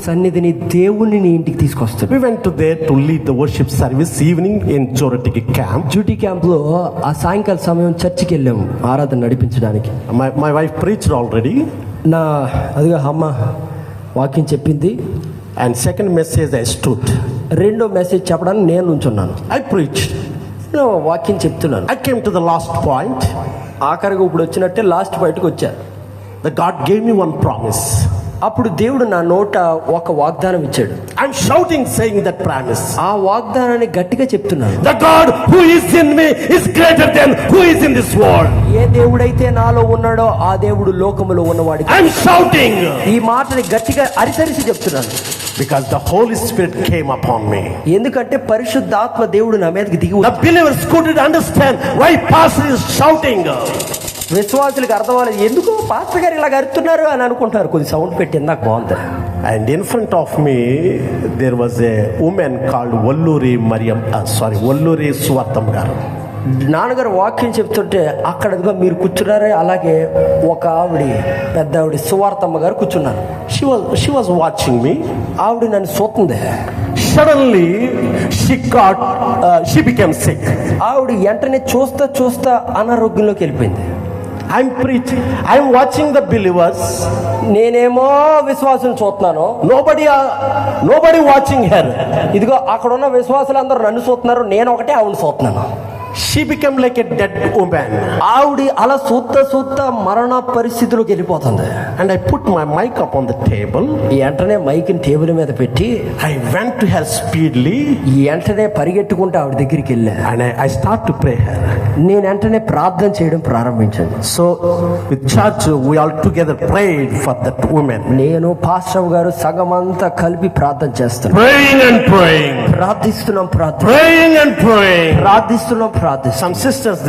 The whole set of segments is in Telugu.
సన్నిధిని దేవుని నీ ఇంటికి తీసుకొస్తాడు. We went to there to lead the worship service evening in Jorotiki camp. Duty camp లో ఆ సాయంకాల సమయం చర్చికి వెళ్ళాము ఆరాధన నడిపించడానికి. My wife preached already. నా అదిగా అమ్మ వాక్యం చెప్పింది. And second message I stood. రెండో మెసేజ్ చెప్పడానికి నేను నుంచున్నాను. I preached. వాక్యం చెప్తున్నాను. I came to the last point. ఆఖరిగా ఇప్పుడు వచ్చినట్టే లాస్ట్ పాయింట్కి వచ్చారు. The God gave me one promise. అప్పుడు దేవుడు నా నోట ఒక వాగ్దానం ఇచ్చాడు. I'm shouting saying that promise. ఆ వాగ్దానాన్ని గట్టిగా చెప్తున్నాను. The God who is in me is greater than who is in this world. ఏ దేవుడైతే నాలో ఉన్నాడో ఆ దేవుడు లోకములో ఉన్నవాడు. I'm shouting. ఈ మాటని గట్టిగా అరితరిసి చెప్తున్నాను. Because the Holy Spirit came upon me. ఎందుకంటే పరిశుద్ధాత్మ దేవుడు నా మీదకి దిగి The believers couldn't understand why pastor is shouting. విశ్వాసులకు అర్థం అవ్వలేదు, ఎందుకు పాస్టర్ గారు ఇలా అరుతున్నారు అని అనుకుంటారు. కొద్ది సౌండ్ పెట్టింది, నాకు బాగుంది. And in front of me there was a woman called Valluri Suvartam garu. నాన్నగారు వాక్యం చెప్తుంటే అక్కడ మీరు కూర్చున్నారే, అలాగే ఒక పెద్ద ఆవిడ సువార్తమ్మ గారు కూర్చున్నారు. She was watching me. ఆవిడ నన్ను చూస్తుంది. Suddenly she became sick. ఆవిడ వెంటనే చూస్తా అనారోగ్యంలోకి వెళ్ళిపోయింది. I'm watching the believers. నేనేమో విశ్వాసం చూస్తున్నాను. Nobody watching her. ఇదిగో అక్కడ ఉన్న విశ్వాసులందరూ నన్ను చూస్తున్నారు, నేను ఒకటే ఆవిడ చూస్తున్నాను. She became like a dead woman. ఆవిడ అలా చూత్త మరణ పరిస్థితిలోకి వెళ్ళిపోతుంది. And I put my mic up on the table. వెంటనే మైక్ టేబుల్ మీద పెట్టి I went to her speedily. వెంటనే పరిగెట్టుకుంటూ ఆవిడ దగ్గరికి వెళ్ళా. And I start to pray her. నేను వెంటనే ప్రార్థన చేయడం ప్రారంభించాను. So with church we all together prayed for that woman. నేను పాస్టర్ గారు సగం అంతా కలిపి ప్రార్థన చేస్తున్నాం. Praying and praying. ప్రార్థిస్తున్నాం. Praying and praying. ప్రార్థిస్తున్నాం. Some sisters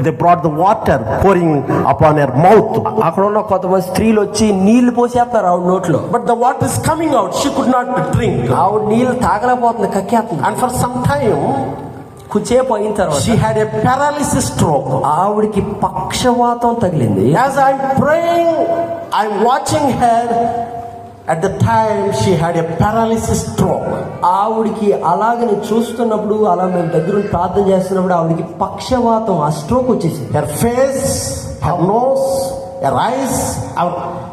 they brought the water pouring upon her mouth. అక్కడ ఉన్న కొంతమంది స్త్రీలు వచ్చి నీళ్లు పోసేస్తారు ఆవిడ నోట్లో. But the water is coming out. She could not drink. ఆవిడ నీళ్లు తాగలేకపోతుంది, కక్కేస్తుంది. And for some time కుచేపు అయిన తర్వాత she had a paralysis stroke. ఆవిడికి పక్షవాతం తగిలింది. As I'm praying, I'm watching her. At the time she had a paralysis stroke. ఆవిడికి అలాగని చూస్తున్నప్పుడు, అలా మేము దగ్గర ప్రార్థన చేస్తున్నప్పుడు ఆవిడికి పక్షవాతం, ఆ స్ట్రోక్ వచ్చేసింది. Her face, her nose, her eyes,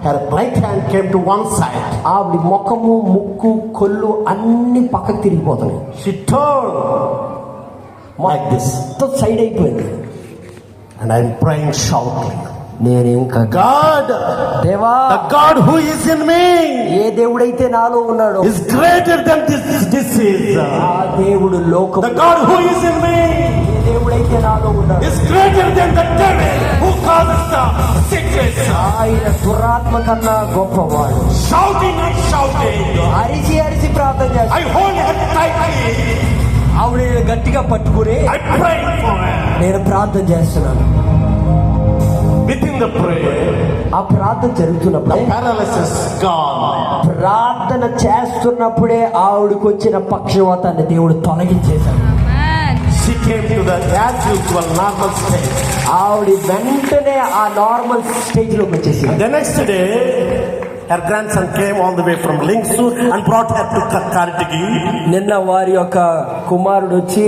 her right hand came to one side. ఆవిడ ముఖము, ముక్కు, కొల్లు అన్ని పక్కకు తిరిగిపోతున్నాయి. She turned like this. Side అయిపోయింది. And I'm praying shouting. నేను ఇంకా God, దేవా, the God who is in me, ఏ దేవుడైతే నాలో ఉన్నాడో is greater than this disease. ఆ దేవుడు లోకం. The God who is in me, ఏ దేవుడైతే నాలో ఉన్నాడో is greater than the devil who causes the sickness. ఆయన దురాత్మ కన్నా గొప్పవాడు. Shouting and shouting. అరిచి ప్రార్థన చేస్తాను. I hold her tightly. ఆవిడ గట్టిగా పట్టుకుని I pray for her. నేను ప్రార్థన చేస్తున్నాను. Within the prayer, ఆ ప్రార్థన జరుగుతున్నప్పుడు, the paralysis gone. ప్రార్థన చేస్తున్నప్పుడే ఆవిడకి వచ్చిన పక్షవాతాన్ని దేవుడు తొలగించేశాడు. She came to the as usual normal stage. ఆవిడ వెంటనే ఆ నార్మల్ స్టేజ్ లోకి వచ్చేసింది. The next day her grandson came all the way from Lingsu and brought her to Karitiki. నిన్న వారి యొక్క కుమారుడు వచ్చి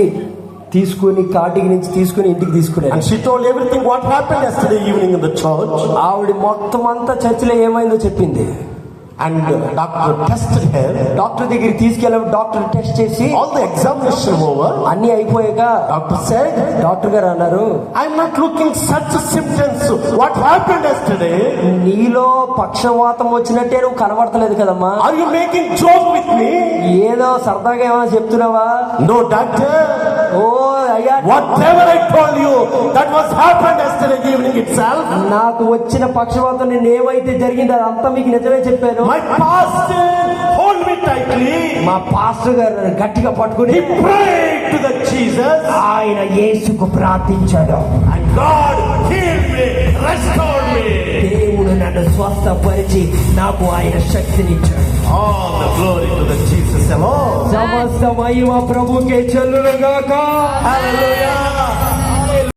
కాటికి నుంచి తీసుకుని ఇంటికి తీసుకున్నారు. And she told everything what happened yesterday evening in the church. ఆవిడ మొత్తం అంతా చర్చిలో ఏమైందో చెప్పింది. And doctor tested her. Doctor దగ్గరికి తీసుకెళ్ళి డాక్టర్ టెస్ట్ చేసి all the examination over, అన్ని అయిపోయాక doctor said, డాక్టర్ గారు అన్నారు, I'm not looking such symptoms. What happened yesterday? నీలో పక్షవాతం వచ్చినట్టే నువ్వు కనబడతలేదు కదమ్మా. Are you making joke with me? ఏదో సరదాగా ఏమైనా చెప్తున్నావా? No doctor. ఓ అయ్యా, Whatever I told you, that was happened yesterday evening itself. నాకు వచ్చిన పక్షవాతం నేను ఏమైతే జరిగిందో అదంతా మీకు నిజమే చెప్పాను. My pastor hold me tightly. మా పాస్టర్ గారు నన్ను గట్టిగా పట్టుకుని He prayed to the Jesus. ఆయన యేసుకు ప్రార్థించాడు. And God healed me, restored me. దేవుడు నన్ను స్వస్థపరిచి నాకు ఆయన శక్తినిచ్చాడు. All the glory to the Jesus alone. సమస్త మహిమ ప్రభుకే చెల్లునుగాక. Hallelujah.